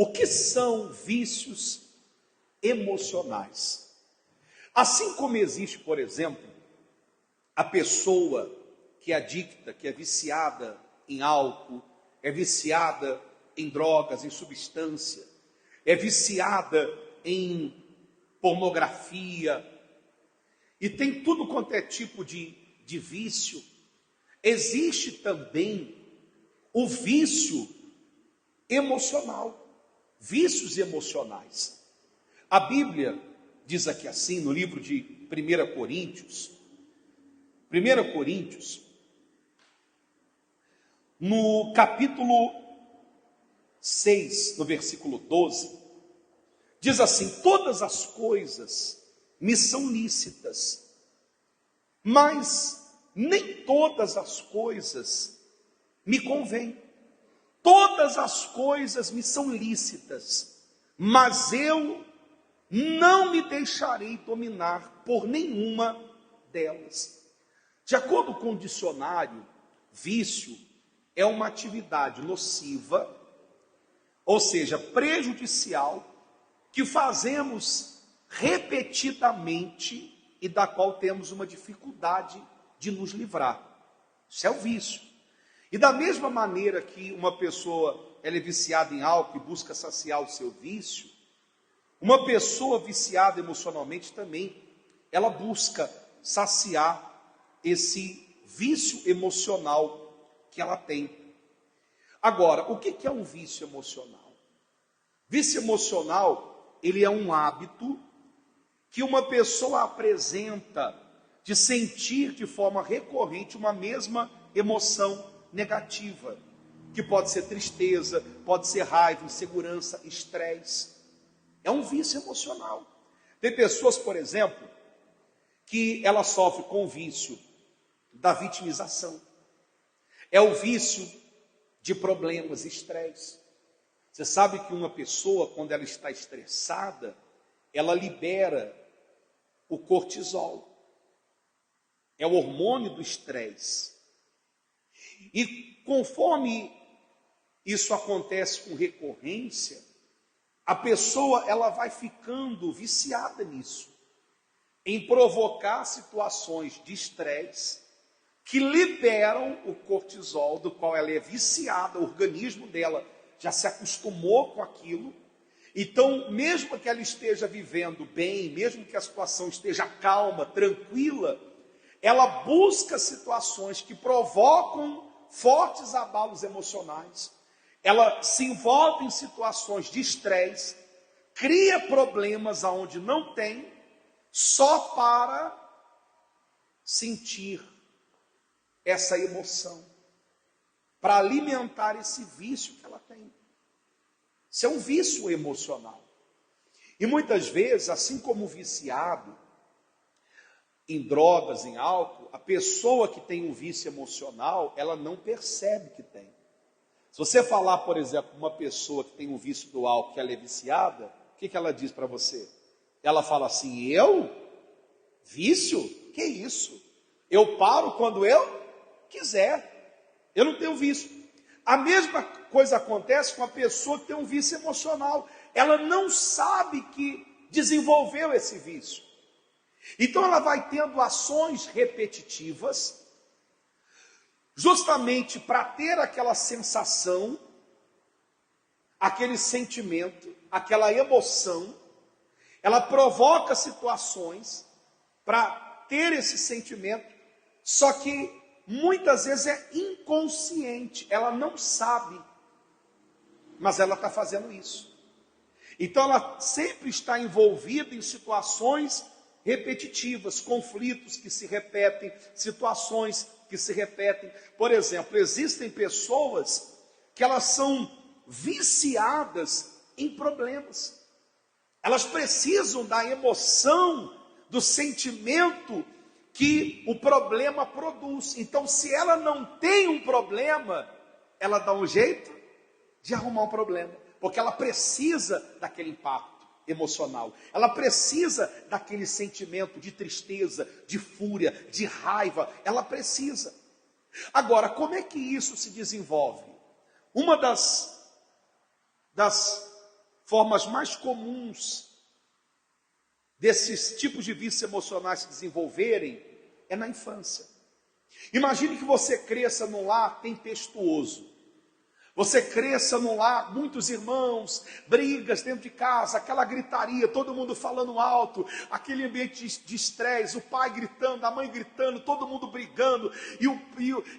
O que são vícios emocionais? Assim como existe, por exemplo, a pessoa que é adicta, que é viciada em álcool, é viciada em drogas, em substância, é viciada em pornografia, e tem tudo quanto é tipo de vício. Existe também o vício emocional, vícios emocionais. A Bíblia diz aqui assim, no livro de 1 Coríntios, no capítulo 6, no versículo 12, diz assim: todas as coisas me são lícitas, mas nem todas as coisas me convêm. Todas as coisas me são lícitas, mas eu não me deixarei dominar por nenhuma delas. De acordo com o dicionário, vício é uma atividade nociva, ou seja, prejudicial, que fazemos repetidamente e da qual temos uma dificuldade de nos livrar. Isso é o vício. E da mesma maneira que uma pessoa ela é viciada em álcool e busca saciar o seu vício, uma pessoa viciada emocionalmente também, ela busca saciar esse vício emocional que ela tem. Agora, o que é um vício emocional? Vício emocional, ele é um hábito que uma pessoa apresenta de sentir de forma recorrente uma mesma emoção negativa, que pode ser tristeza, pode ser raiva, insegurança, estresse. É um vício emocional. Tem pessoas, por exemplo, que ela sofre com o vício da vitimização. É o vício de problemas, estresse. Você sabe que uma pessoa, quando ela está estressada, ela libera o cortisol. É o hormônio do estresse. E conforme isso acontece com recorrência, a pessoa ela vai ficando viciada nisso, em provocar situações de estresse que liberam o cortisol, do qual ela é viciada, o organismo dela já se acostumou com aquilo. Então, mesmo que ela esteja vivendo bem, mesmo que a situação esteja calma, tranquila, ela busca situações que provocam fortes abalos emocionais. Ela se envolve em situações de estresse, cria problemas aonde não tem, só para sentir essa emoção, para alimentar esse vício que ela tem. Isso é um vício emocional. E muitas vezes, assim como o viciado em drogas, em álcool, a pessoa que tem um vício emocional, ela não percebe que tem. Se você falar, por exemplo, uma pessoa que tem um vício do álcool, que ela é viciada, o que ela diz para você? Ela fala assim: eu? Vício? Que isso? Eu paro quando eu quiser. Eu não tenho vício. A mesma coisa acontece com a pessoa que tem um vício emocional. Ela não sabe que desenvolveu esse vício. Então ela vai tendo ações repetitivas, justamente para ter aquela sensação, aquele sentimento, aquela emoção. Ela provoca situações para ter esse sentimento, só que muitas vezes é inconsciente, ela não sabe, mas ela está fazendo isso. Então ela sempre está envolvida em situações repetitivas, conflitos que se repetem, situações que se repetem. Por exemplo, existem pessoas que elas são viciadas em problemas. Elas precisam da emoção, do sentimento que o problema produz. Então, se ela não tem um problema, ela dá um jeito de arrumar um problema, porque ela precisa daquele impacto emocional. Ela precisa daquele sentimento de tristeza, de fúria, de raiva. Ela precisa. Agora, como é que isso se desenvolve? Uma das formas mais comuns desses tipos de vícios emocionais se desenvolverem é na infância. Imagine que você cresça num lar tempestuoso. Você cresça num lar, muitos irmãos, brigas dentro de casa, aquela gritaria, todo mundo falando alto, aquele ambiente de estresse, o pai gritando, a mãe gritando, todo mundo brigando,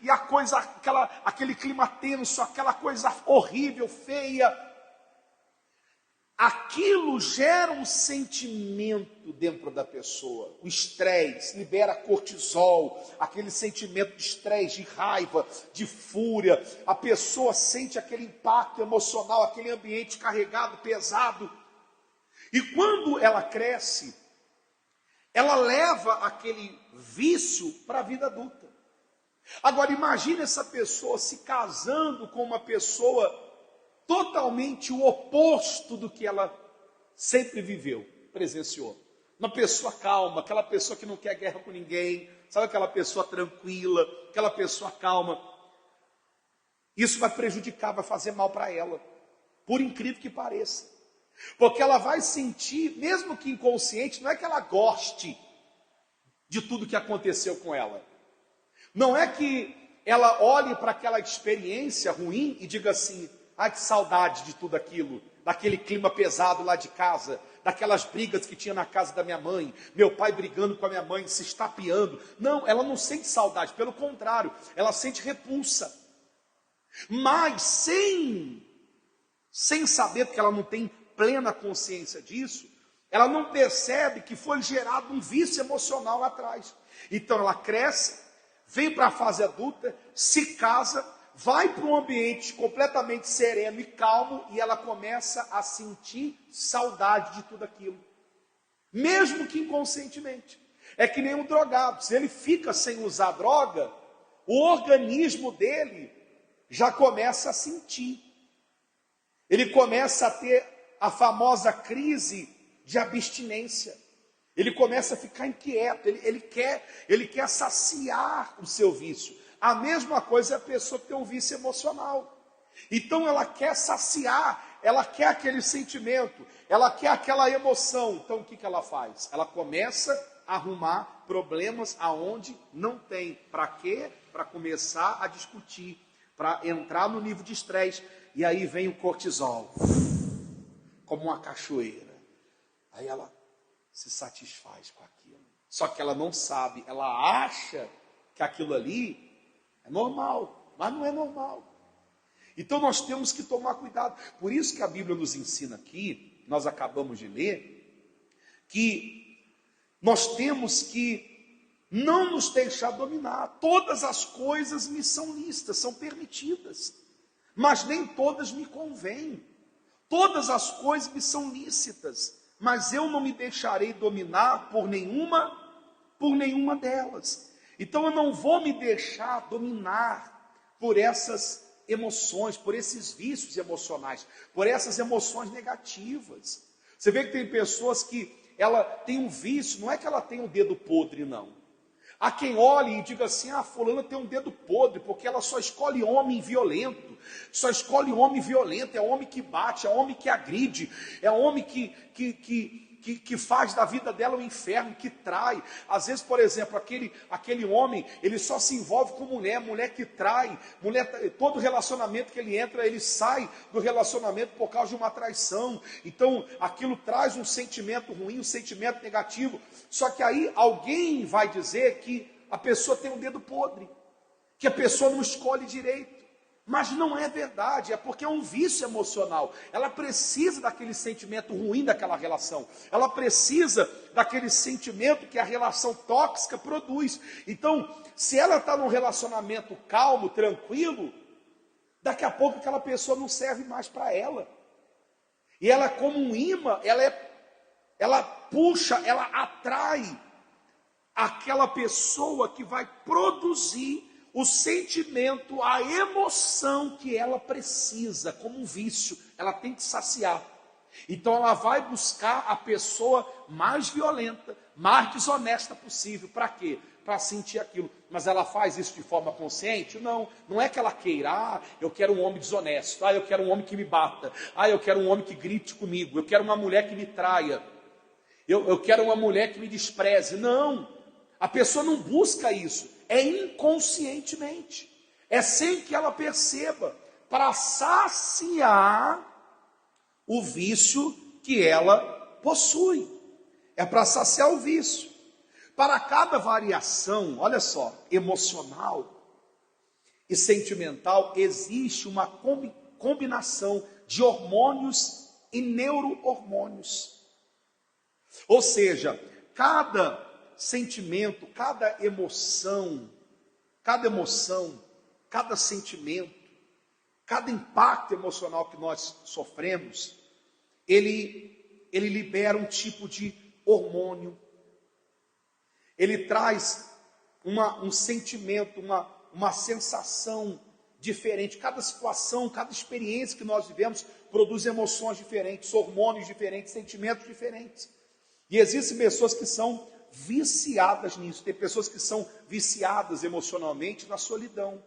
e a coisa, aquele clima tenso, aquela coisa horrível, feia. Aquilo gera um sentimento dentro da pessoa. O estresse libera cortisol, aquele sentimento de estresse, de raiva, de fúria. A pessoa sente aquele impacto emocional, aquele ambiente carregado, pesado. E quando ela cresce, ela leva aquele vício para a vida adulta. Agora imagine essa pessoa se casando com uma pessoa totalmente o oposto do que ela sempre viveu, presenciou. Uma pessoa calma, aquela pessoa que não quer guerra com ninguém, sabe, aquela pessoa tranquila, aquela pessoa calma. Isso vai prejudicar, vai fazer mal para ela, por incrível que pareça. Porque ela vai sentir, mesmo que inconsciente, não é que ela goste de tudo que aconteceu com ela. Não é que ela olhe para aquela experiência ruim e diga assim: ai, que saudade de tudo aquilo, daquele clima pesado lá de casa, daquelas brigas que tinha na casa da minha mãe, meu pai brigando com a minha mãe, se estapeando. Não, ela não sente saudade, pelo contrário, ela sente repulsa. Mas sem saber, porque ela não tem plena consciência disso, ela não percebe que foi gerado um vício emocional lá atrás. Então ela cresce, vem para a fase adulta, se casa, vai para um ambiente completamente sereno e calmo e ela começa a sentir saudade de tudo aquilo, mesmo que inconscientemente. É que nem um drogado, se ele fica sem usar droga, o organismo dele já começa a sentir. Ele começa a ter a famosa crise de abstinência. Ele começa a ficar inquieto, ele quer saciar o seu vício. A mesma coisa é a pessoa que tem um vício emocional. Então ela quer saciar, ela quer aquele sentimento, ela quer aquela emoção. Então o que ela faz? Ela começa a arrumar problemas aonde não tem. Para quê? Para começar a discutir, para entrar no nível de estresse. E aí vem o cortisol, como uma cachoeira. Aí ela se satisfaz com aquilo. Só que ela não sabe, ela acha que aquilo ali é normal, mas não é normal. Então nós temos que tomar cuidado. Por isso que a Bíblia nos ensina aqui, nós acabamos de ler, que nós temos que não nos deixar dominar. Todas as coisas me são lícitas, são permitidas, mas nem todas me convêm. Todas as coisas me são lícitas, mas eu não me deixarei dominar por nenhuma delas. Então eu não vou me deixar dominar por essas emoções, por esses vícios emocionais, por essas emoções negativas. Você vê que tem pessoas que ela tem um vício, não é que ela tem um dedo podre, não. Há quem olhe e diga assim: ah, fulana tem um dedo podre, porque ela só escolhe homem violento, é homem que bate, é homem que agride, é homem que faz da vida dela um inferno, que trai. Às vezes, por exemplo, aquele homem, ele só se envolve com mulher que trai, todo relacionamento que ele entra, ele sai do relacionamento por causa de uma traição. Então, aquilo traz um sentimento ruim, um sentimento negativo. Só que aí alguém vai dizer que a pessoa tem um dedo podre, que a pessoa não escolhe direito. Mas não é verdade, é porque é um vício emocional. Ela precisa daquele sentimento ruim daquela relação. Ela precisa daquele sentimento que a relação tóxica produz. Então, se ela está num relacionamento calmo, tranquilo, daqui a pouco aquela pessoa não serve mais para ela. E ela, como um imã, ela puxa, ela atrai aquela pessoa que vai produzir o sentimento, a emoção que ela precisa, como um vício, ela tem que saciar. Então ela vai buscar a pessoa mais violenta, mais desonesta possível. Para quê? para sentir aquilo. Mas ela faz isso de forma consciente? Não, não é que ela queira, eu quero um homem desonesto, eu quero um homem que me bata, eu quero um homem que grite comigo, eu quero uma mulher que me traia, eu quero uma mulher que me despreze. Não, a pessoa não busca isso, é inconscientemente, é sem que ela perceba, para saciar o vício que ela possui. É para saciar o vício. Para cada variação, olha só, emocional e sentimental, existe uma combinação de hormônios e neurohormônios. Ou seja, cada sentimento, cada emoção, cada sentimento, cada impacto emocional que nós sofremos, ele libera um tipo de hormônio. Ele traz um sentimento, uma sensação diferente. Cada situação, cada experiência que nós vivemos produz emoções diferentes, hormônios diferentes, sentimentos diferentes. E existem pessoas que são viciadas nisso. Tem pessoas que são viciadas emocionalmente na solidão.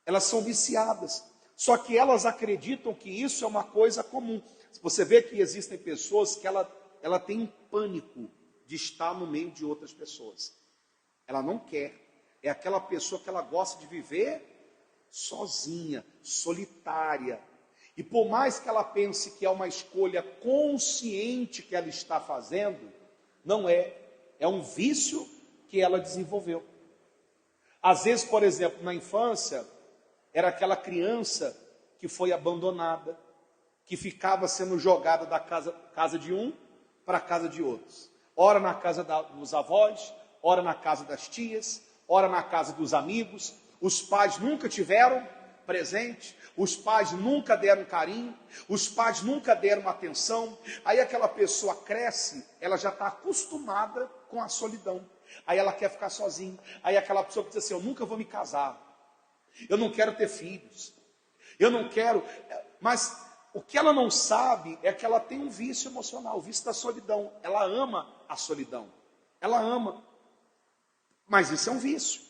Elas são viciadas. Só que elas acreditam que isso é uma coisa comum. Você vê que existem pessoas que ela tem um pânico de estar no meio de outras pessoas. Ela não quer. É aquela pessoa que ela gosta de viver sozinha, solitária. E por mais que ela pense que é uma escolha consciente que ela está fazendo, não é. É um vício que ela desenvolveu. Às vezes, por exemplo, na infância, era aquela criança que foi abandonada, que ficava sendo jogada da casa de um para a casa de outros. Ora na casa dos avós, ora na casa das tias, ora na casa dos amigos. Os pais nunca tiveram presente, os pais nunca deram carinho, os pais nunca deram atenção. Aí aquela pessoa cresce, ela já está acostumada com a solidão. Aí ela quer ficar sozinha. Aí aquela pessoa diz assim, eu nunca vou me casar, eu não quero ter filhos, eu não quero... Mas o que ela não sabe é que ela tem um vício emocional, o vício da solidão. Ela ama a solidão, ela ama, mas isso é um vício.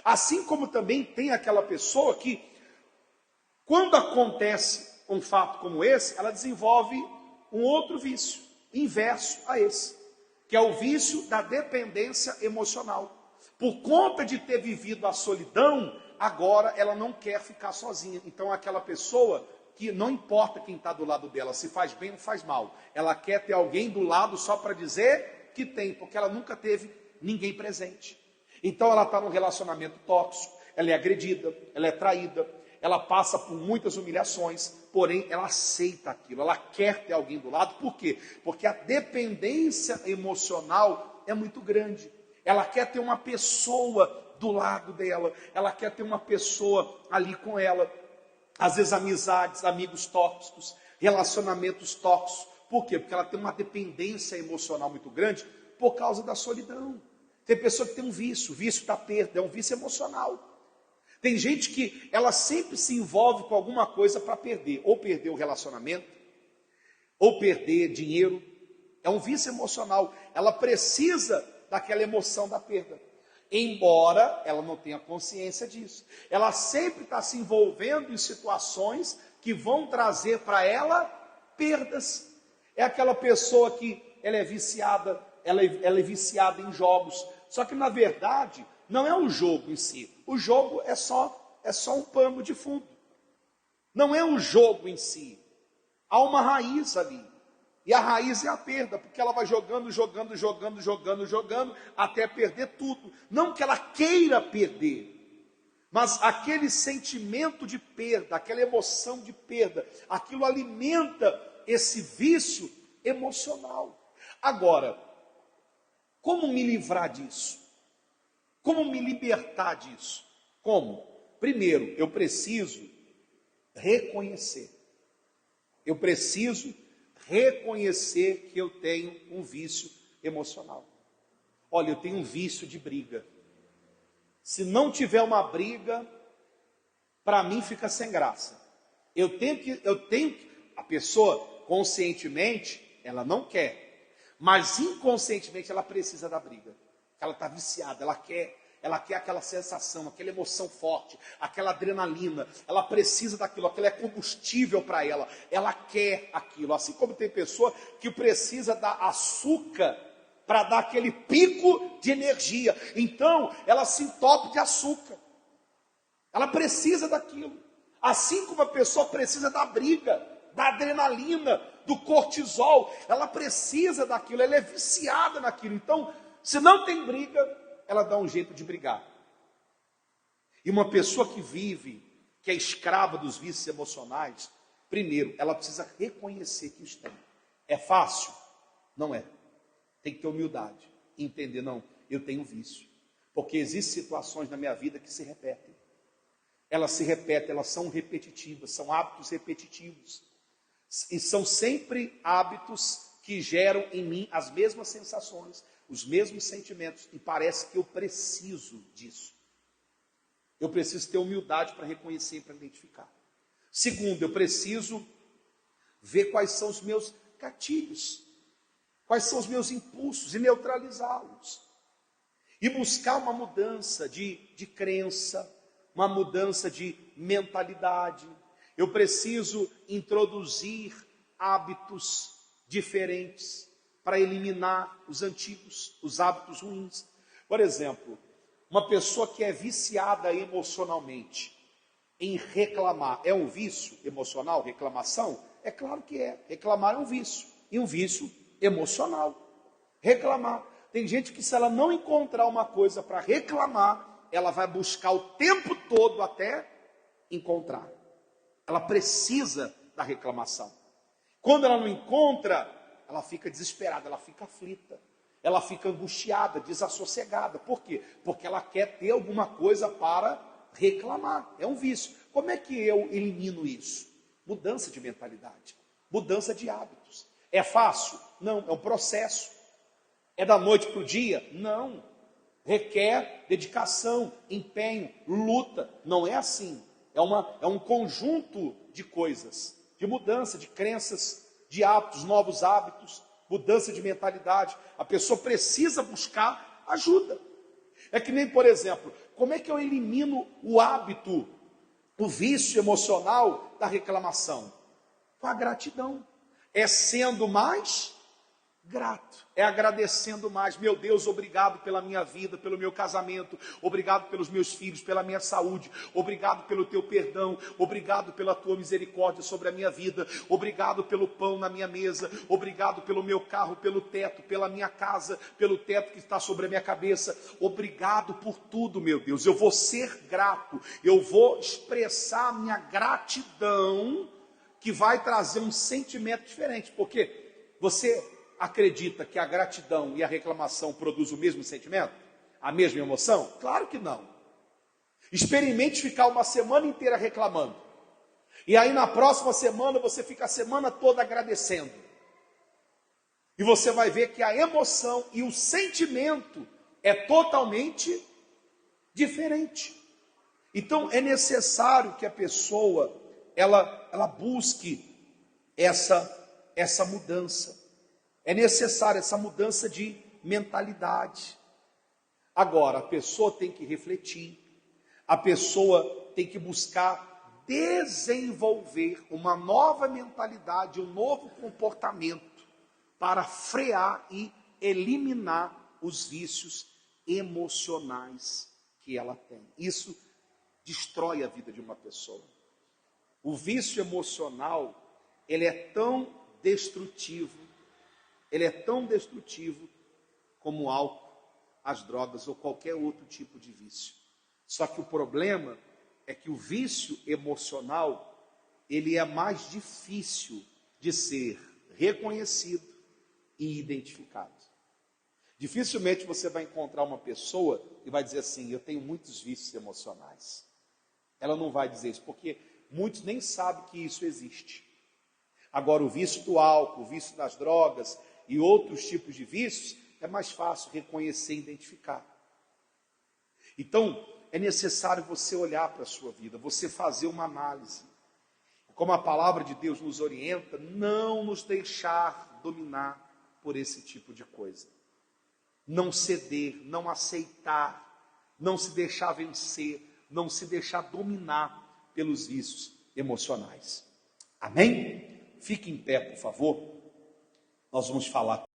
Assim como também tem aquela pessoa que, quando acontece um fato como esse, ela desenvolve um outro vício, inverso a esse, que é o vício da dependência emocional. Por conta de ter vivido a solidão, agora ela não quer ficar sozinha. Então aquela pessoa que não importa quem está do lado dela, se faz bem ou faz mal, ela quer ter alguém do lado só para dizer que tem, porque ela nunca teve ninguém presente. Então ela está num relacionamento tóxico, ela é agredida, ela é traída, ela passa por muitas humilhações, porém ela aceita aquilo, ela quer ter alguém do lado. Por quê? Porque a dependência emocional é muito grande. Ela quer ter uma pessoa do lado dela, ela quer ter uma pessoa ali com ela. Às vezes amizades, amigos tóxicos, relacionamentos tóxicos. Por quê? Porque ela tem uma dependência emocional muito grande por causa da solidão. Tem pessoa que tem um vício da perda, é um vício emocional. Tem gente que ela sempre se envolve com alguma coisa para perder, ou perder o relacionamento, ou perder dinheiro. É um vício emocional. Ela precisa daquela emoção da perda, embora ela não tenha consciência disso. Ela sempre está se envolvendo em situações que vão trazer para ela perdas. É aquela pessoa que ela é viciada, ela é viciada em jogos. Só que na verdade não é o jogo em si. O jogo é só um pano de fundo. Não é o jogo em si. Há uma raiz ali. E a raiz é a perda, porque ela vai jogando, até perder tudo. Não que ela queira perder, mas aquele sentimento de perda, aquela emoção de perda, aquilo alimenta esse vício emocional. Agora, como me livrar disso? Como me libertar disso? Como? Primeiro, eu preciso reconhecer. Eu preciso reconhecer que eu tenho um vício emocional. Olha, eu tenho um vício de briga. Se não tiver uma briga, para mim fica sem graça. A pessoa conscientemente, ela não quer, mas inconscientemente ela precisa da briga. Ela está viciada, ela quer aquela sensação, aquela emoção forte, aquela adrenalina. Ela precisa daquilo, aquilo é combustível para ela. Ela quer aquilo. Assim como tem pessoa que precisa da açúcar para dar aquele pico de energia. Então, ela se entope de açúcar. Ela precisa daquilo. Assim como a pessoa precisa da briga, da adrenalina, do cortisol. Ela precisa daquilo, ela é viciada naquilo. Então, se não tem briga, ela dá um jeito de brigar. E uma pessoa que vive, que é escrava dos vícios emocionais, primeiro, ela precisa reconhecer que os tem. É fácil? Não é. Tem que ter humildade. Entender, não, eu tenho vício. Porque existem situações na minha vida que se repetem. Elas se repetem, elas são repetitivas, são hábitos repetitivos. E são sempre hábitos que geram em mim as mesmas sensações, os mesmos sentimentos, e parece que eu preciso disso. Eu preciso ter humildade para reconhecer e para identificar. Segundo, eu preciso ver quais são os meus gatilhos, quais são os meus impulsos e neutralizá-los. E buscar uma mudança de crença, uma mudança de mentalidade. Eu preciso introduzir hábitos diferentes para eliminar os antigos, os hábitos ruins. Por exemplo, uma pessoa que é viciada emocionalmente em reclamar, é um vício emocional, reclamação? É claro que é. Reclamar é um vício, e um vício emocional. Reclamar. Tem gente que, se ela não encontrar uma coisa para reclamar, ela vai buscar o tempo todo até encontrar. Ela precisa da reclamação. Quando ela não encontra, ela fica desesperada, ela fica aflita, ela fica angustiada, desassossegada. Por quê? Porque ela quer ter alguma coisa para reclamar. É um vício. Como é que eu elimino isso? Mudança de mentalidade, mudança de hábitos. É fácil? Não, é um processo. É da noite para o dia? Não. Requer dedicação, empenho, luta. Não é assim. É um conjunto de coisas, de mudança, de crenças, de hábitos, novos hábitos, mudança de mentalidade. A pessoa precisa buscar ajuda. É que nem, por exemplo, como é que eu elimino o hábito, o vício emocional da reclamação? Com a gratidão. É sendo mais grato, é agradecendo mais. Meu Deus, obrigado pela minha vida, pelo meu casamento, obrigado pelos meus filhos, pela minha saúde, obrigado pelo teu perdão, obrigado pela tua misericórdia sobre a minha vida, obrigado pelo pão na minha mesa, obrigado pelo meu carro, pelo teto, pela minha casa, pelo teto que está sobre a minha cabeça, obrigado por tudo, meu Deus. Eu vou ser grato, eu vou expressar a minha gratidão, que vai trazer um sentimento diferente, porque você acredita que a gratidão e a reclamação produzem o mesmo sentimento? A mesma emoção? Claro que não. Experimente ficar uma semana inteira reclamando. E aí na próxima semana você fica a semana toda agradecendo. E você vai ver que a emoção e o sentimento é totalmente diferente. Então é necessário que a pessoa ela busque essa mudança. É necessária essa mudança de mentalidade. Agora, a pessoa tem que refletir, a pessoa tem que buscar desenvolver uma nova mentalidade, um novo comportamento para frear e eliminar os vícios emocionais que ela tem. Isso destrói a vida de uma pessoa. O vício emocional, ele é tão destrutivo, como o álcool, as drogas ou qualquer outro tipo de vício. Só que o problema é que o vício emocional, ele é mais difícil de ser reconhecido e identificado. Dificilmente você vai encontrar uma pessoa e vai dizer assim, eu tenho muitos vícios emocionais. Ela não vai dizer isso, porque muitos nem sabem que isso existe. Agora, o vício do álcool, o vício das drogas e outros tipos de vícios, é mais fácil reconhecer e identificar. Então, é necessário você olhar para a sua vida, você fazer uma análise. Como a palavra de Deus nos orienta, não nos deixar dominar por esse tipo de coisa. não ceder, não aceitar, não se deixar vencer, não se deixar dominar pelos vícios emocionais. Amém? Fique em pé, por favor. Nós vamos falar.